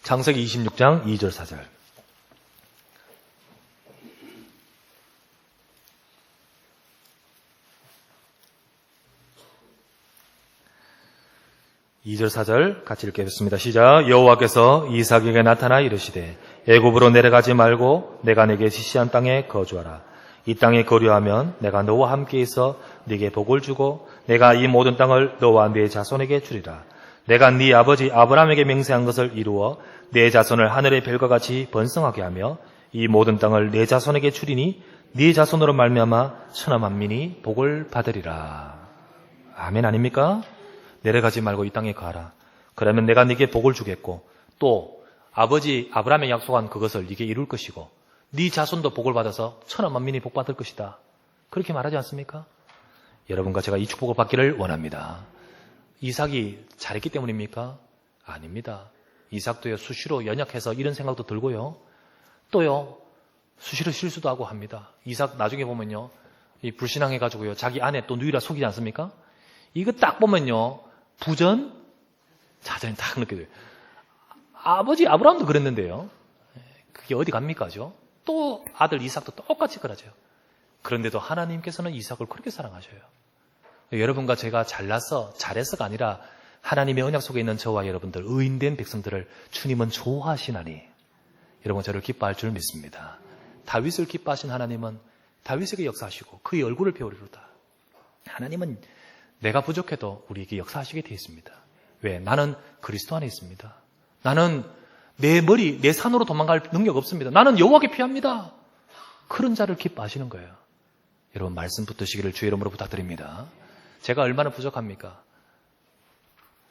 창세기 26장 2절 4절. (2절) (4절) 같이 읽겠습니다. 시작. 여호와께서 이삭에게 나타나 이르시되 애굽으로 내려가지 말고 내가 내게 지시한 땅에 거주하라. 이 땅에 거류하면 내가 너와 함께 있어 네게 복을 주고 내가 이 모든 땅을 너와 네 자손에게 주리라. 내가 네 아버지 아브라함에게 맹세한 것을 이루어 네 자손을 하늘의 별과 같이 번성하게 하며 이 모든 땅을 네 자손에게 주리니 네 자손으로 말미암아 천하 만민이 복을 받으리라. 아멘 아닙니까? 내려가지 말고 이 땅에 가라. 그러면 내가 네게 복을 주겠고 또 아버지 아브라함에 약속한 그것을 네게 이룰 것이고 네 자손도 복을 받아서 천하 만민이 복 받을 것이다. 그렇게 말하지 않습니까? 여러분과 제가 이 축복을 받기를 원합니다. 이삭이 잘했기 때문입니까? 아닙니다. 이삭도요, 수시로 연약해서 이런 생각도 들고요. 또요, 수시로 실수도 하고 합니다. 이삭 나중에 보면요, 이 불신앙해가지고요, 자기 아내 또 누이라 속이지 않습니까? 이거 딱 보면요, 부전, 자전이 딱 느껴져요. 아버지 아브라함도 그랬는데요. 그게 어디 갑니까죠? 또 아들 이삭도 똑같이 그러죠. 그런데도 하나님께서는 이삭을 그렇게 사랑하셔요. 여러분과 제가 잘해서가 아니라 하나님의 언약 속에 있는 저와 여러분들, 의인된 백성들을 주님은 좋아하시나니 여러분 저를 기뻐할 줄 믿습니다. 다윗을 기뻐하신 하나님은 다윗에게 역사하시고 그의 얼굴을 배우리로다. 하나님은 내가 부족해도 우리에게 역사하시게 되어 있습니다. 왜? 나는 그리스도 안에 있습니다. 나는 내 머리, 내 산으로 도망갈 능력 없습니다. 나는 여호와께 피합니다. 그런 자를 기뻐하시는 거예요. 여러분 말씀 붙드시기를 주의 이름으로 부탁드립니다. 제가 얼마나 부족합니까?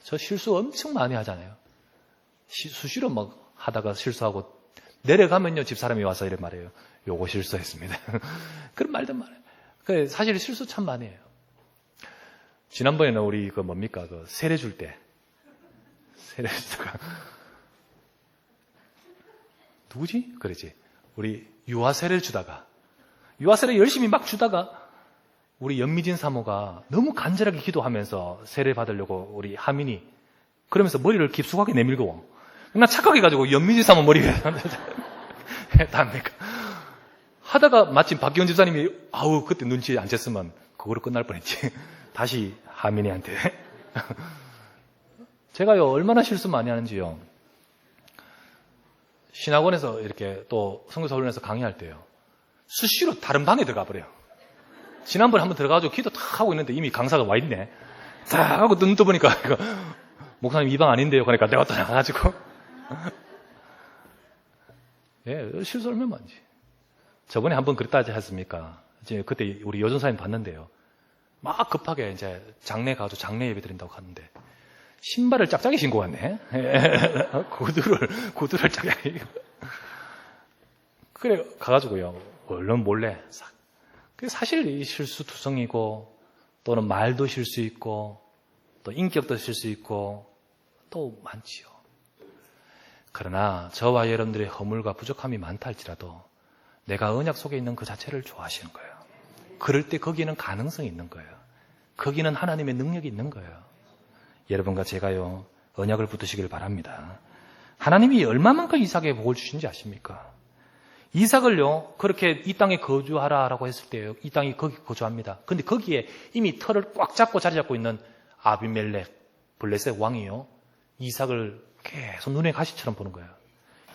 저 실수 엄청 많이 하잖아요. 수시로 막 하다가 실수하고 내려가면요 집사람이 와서 이런 말이에요. 요거 실수했습니다. 그런 말도 많아요. 사실 실수 참 많이 해요. 지난번에는 우리 세례 줄 때 세례 주다가 누구지? 그러지. 우리 유아 세례를 주다가 유아 세례 열심히 막 주다가 우리 연미진 사모가 너무 간절하게 기도하면서 세례 받으려고 우리 하민이 그러면서 머리를 깊숙하게 내밀고 나 착각해가지고 연미진 사모 머리 위에 답니까? 하다가 마침 박기영 집사님이 그때 눈치 안 챘으면 그거로 끝날 뻔했지. 다시 하민이한테. 제가요 얼마나 실수 많이 하는지요. 신학원에서 이렇게 또 선교사 훈련에서 강의할 때요. 수시로 다른 방에 들어가 버려요. 지난번에 한번 들어가가지고 기도 탁 하고 있는데 이미 강사가 와 있네. 탁 하고 눈 떠보니까 목사님 이 방 아닌데요. 그러니까 내가 또 나가가지고. 예, 실수 얼마나 많지. 저번에 한번 그랬다 하지 않습니까? 이제 그때 우리 여전사님 봤는데요. 막 급하게 이제 장례 가서 장례 예배 드린다고 하는데 신발을 짝짝이 신고 갔네. 구두를 짝짝이. 그래 가가지고요. 얼른 몰래 싹. 사실 이 실수투성이고 또는 말도 실수 있고 또 인격도 실수 있고 또 많지요. 그러나 저와 여러분들의 허물과 부족함이 많다 할지라도 내가 언약 속에 있는 그 자체를 좋아하시는 거예요. 그럴 때 거기는 가능성이 있는 거예요. 거기는 하나님의 능력이 있는 거예요. 여러분과 제가요 언약을 붙드시길 바랍니다. 하나님이 얼마만큼 이삭에게 복을 주신지 아십니까? 이삭을요 그렇게 이 땅에 거주하라라고 했을 때요 이 땅이 거기 거주합니다. 근데 거기에 이미 털을 꽉 잡고 자리 잡고 있는 아비멜렉 블레셋 왕이요 이삭을 계속 눈에 가시처럼 보는 거예요.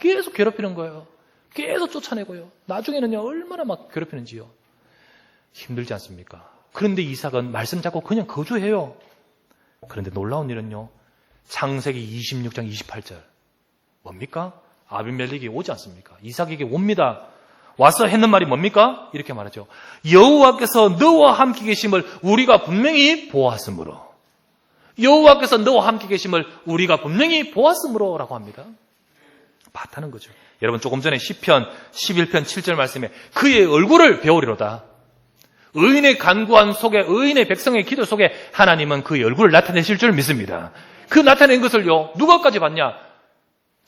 계속 괴롭히는 거예요. 계속 쫓아내고요. 나중에는요 얼마나 막 괴롭히는지요. 힘들지 않습니까? 그런데 이삭은 말씀 잡고 그냥 거주해요. 그런데 놀라운 일은요. 창세기 26장 28절. 뭡니까? 아비멜렉이 오지 않습니까? 이삭에게 옵니다. 와서 했는 말이 뭡니까? 이렇게 말하죠. 여호와께서 너와 함께 계심을 우리가 분명히 보았으므로. 여호와께서 너와 함께 계심을 우리가 분명히 보았으므로 라고 합니다. 봤다는 거죠. 여러분 조금 전에 시편 11편 7절 말씀에 그의 얼굴을 배우리로다. 의인의 간구한 속에 의인의 백성의 기도 속에 하나님은 그의 얼굴을 나타내실 줄 믿습니다. 그 나타낸 것을요 누가까지 봤냐?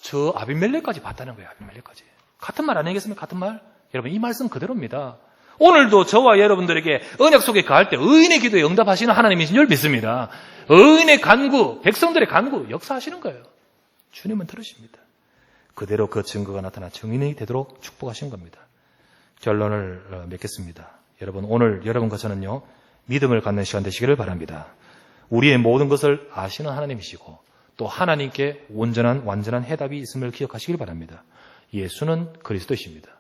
저 아비멜렉까지 봤다는 거예요. 아비멜렉까지. 같은 말 아니겠습니까? 같은 말? 여러분 이 말씀 그대로입니다. 오늘도 저와 여러분들에게 언약 속에 가할 때 의인의 기도에 응답하시는 하나님이신 줄 믿습니다. 의인의 간구, 백성들의 간구 역사하시는 거예요. 주님은 들으십니다. 그대로 그 증거가 나타나 증인이 되도록 축복하신 겁니다. 결론을 맺겠습니다. 여러분 오늘 여러분과 저는요 믿음을 갖는 시간 되시기를 바랍니다. 우리의 모든 것을 아시는 하나님이시고 또 하나님께 온전한 완전한 해답이 있음을 기억하시길 바랍니다. 예수는 그리스도이십니다.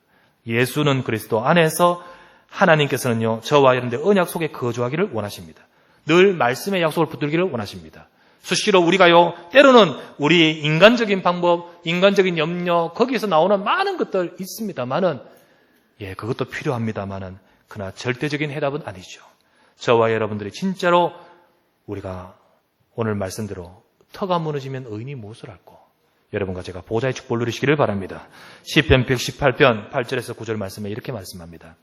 예수는 그리스도 안에서 하나님께서는요 저와 여러분들 언약 속에 거주하기를 원하십니다. 늘 말씀의 약속을 붙들기를 원하십니다. 수시로 우리가요 때로는 우리의 인간적인 방법, 인간적인 염려 거기에서 나오는 많은 것들 있습니다만은 그것도 필요합니다만은 그러나 절대적인 해답은 아니죠. 저와 여러분들이 진짜로 우리가 오늘 말씀대로 터가 무너지면 의인이 무엇을 할꼬? 여러분과 제가 보좌의 축복을 누리시기를 바랍니다. 시편 118편 8절에서 9절 말씀에 이렇게 말씀합니다.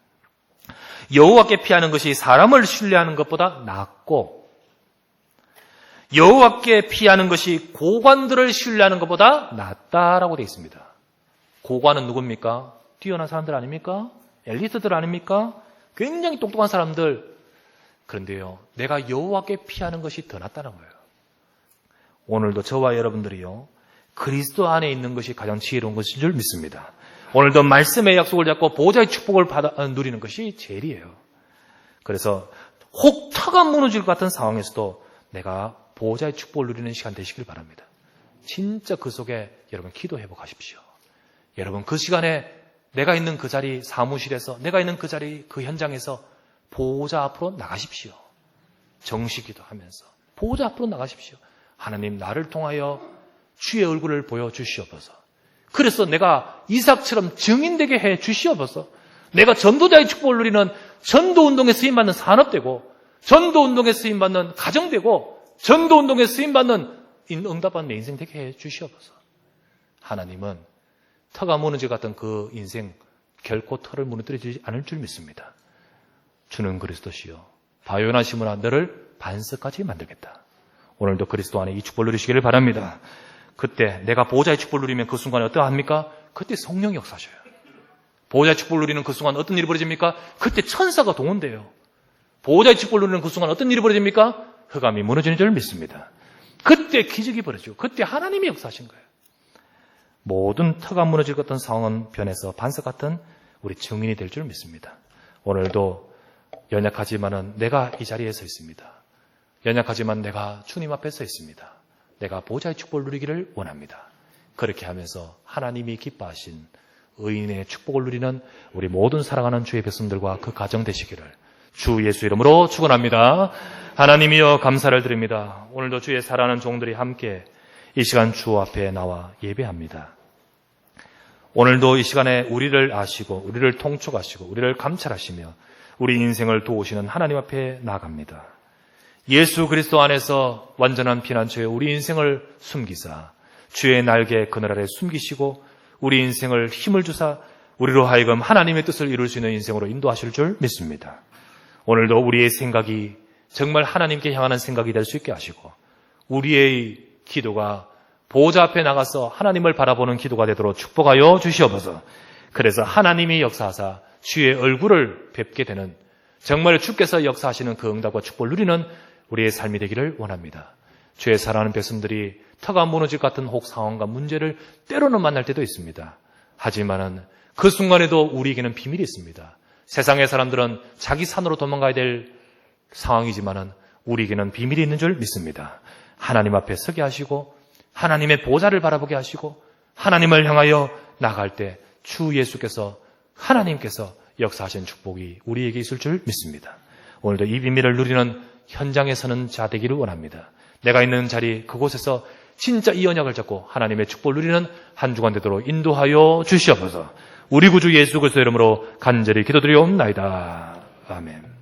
여호와께 피하는 것이 사람을 신뢰하는 것보다 낫고 여호와께 피하는 것이 고관들을 신뢰하는 것보다 낫다라고 되어 있습니다. 고관은 누굽니까? 뛰어난 사람들 아닙니까? 엘리트들 아닙니까? 굉장히 똑똑한 사람들. 그런데요, 내가 여호와께 피하는 것이 더 낫다는 거예요. 오늘도 저와 여러분들이요, 그리스도 안에 있는 것이 가장 지혜로운 것인 줄 믿습니다. 오늘도 말씀의 약속을 잡고 보좌의 축복을 누리는 것이 제일이에요. 그래서 혹 터가 무너질 것 같은 상황에서도 내가 보좌의 축복을 누리는 시간 되시길 바랍니다. 진짜 그 속에 여러분 기도해보 가십시오. 여러분 그 시간에 내가 있는 그 자리 사무실에서 내가 있는 그 자리 그 현장에서 보좌 앞으로 나가십시오. 정식기도 하면서 보좌 앞으로 나가십시오. 하나님 나를 통하여 주의 얼굴을 보여주시옵소서. 그래서 내가 이삭처럼 증인되게 해 주시옵소서. 내가 전도자의 축복을 누리는 전도운동에 쓰임받는 산업되고 전도운동에 쓰임받는 가정되고 전도운동에 쓰임받는 응답받는 내 인생 되게 해 주시옵소서. 하나님은 터가 무너질 것 같은 그 인생 결코 터를 무너뜨리지 않을 줄 믿습니다. 주는 그리스도시요 바요나 시므나 너를 반석까지 만들겠다. 오늘도 그리스도 안에 이 축복을 누리시기를 바랍니다. 그때 내가 보호자의 축복을 누리면 그 순간에 어떠합니까? 그때 성령이 역사하셔요. 보호자의 축복을 누리는 그 순간 어떤 일이 벌어집니까? 그때 천사가 동원돼요. 보호자의 축복을 누리는 그 순간 어떤 일이 벌어집니까? 흑암이 무너지는 줄 믿습니다. 그때 기적이 벌어지고 그때 하나님이 역사하신 거예요. 모든 터가 무너질 것 같은 상황은 변해서 반석 같은 우리 증인이 될 줄 믿습니다. 오늘도 연약하지만은 내가 이 자리에 서 있습니다. 연약하지만 내가 주님 앞에 서 있습니다. 내가 보좌의 축복을 누리기를 원합니다. 그렇게 하면서 하나님이 기뻐하신 의인의 축복을 누리는 우리 모든 사랑하는 주의 백성들과 그 가정 되시기를 주 예수 이름으로 축원합니다. 하나님이여 감사를 드립니다. 오늘도 주의 사랑하는 종들이 함께 이 시간 주 앞에 나와 예배합니다. 오늘도 이 시간에 우리를 아시고 우리를 통촉하시고 우리를 감찰하시며 우리 인생을 도우시는 하나님 앞에 나갑니다. 예수 그리스도 안에서 완전한 피난처에 우리 인생을 숨기사 주의 날개 그늘 아래 숨기시고 우리 인생을 힘을 주사 우리로 하여금 하나님의 뜻을 이룰 수 있는 인생으로 인도하실 줄 믿습니다. 오늘도 우리의 생각이 정말 하나님께 향하는 생각이 될 수 있게 하시고 우리의 기도가 보호자 앞에 나가서 하나님을 바라보는 기도가 되도록 축복하여 주시옵소서. 그래서 하나님이 역사하사 주의 얼굴을 뵙게 되는 정말 주께서 역사하시는 그 응답과 축복을 누리는 우리의 삶이 되기를 원합니다. 주의 사랑하는 백성들이 터가 무너질 것 같은 혹 상황과 문제를 때로는 만날 때도 있습니다. 하지만은 그 순간에도 우리에게는 비밀이 있습니다. 세상의 사람들은 자기 산으로 도망가야 될 상황이지만은 우리에게는 비밀이 있는 줄 믿습니다. 하나님 앞에 서게 하시고 하나님의 보좌를 바라보게 하시고 하나님을 향하여 나갈 때 주 예수께서 하나님께서 역사하신 축복이 우리에게 있을 줄 믿습니다. 오늘도 이 비밀을 누리는 현장에 서는 자 되기를 원합니다. 내가 있는 자리 그곳에서 진짜 이 언약을 잡고 하나님의 축복을 누리는 한 주간 되도록 인도하여 주시옵소서. 우리 구주 예수 그리스도의 이름으로 간절히 기도드리옵나이다. 아멘.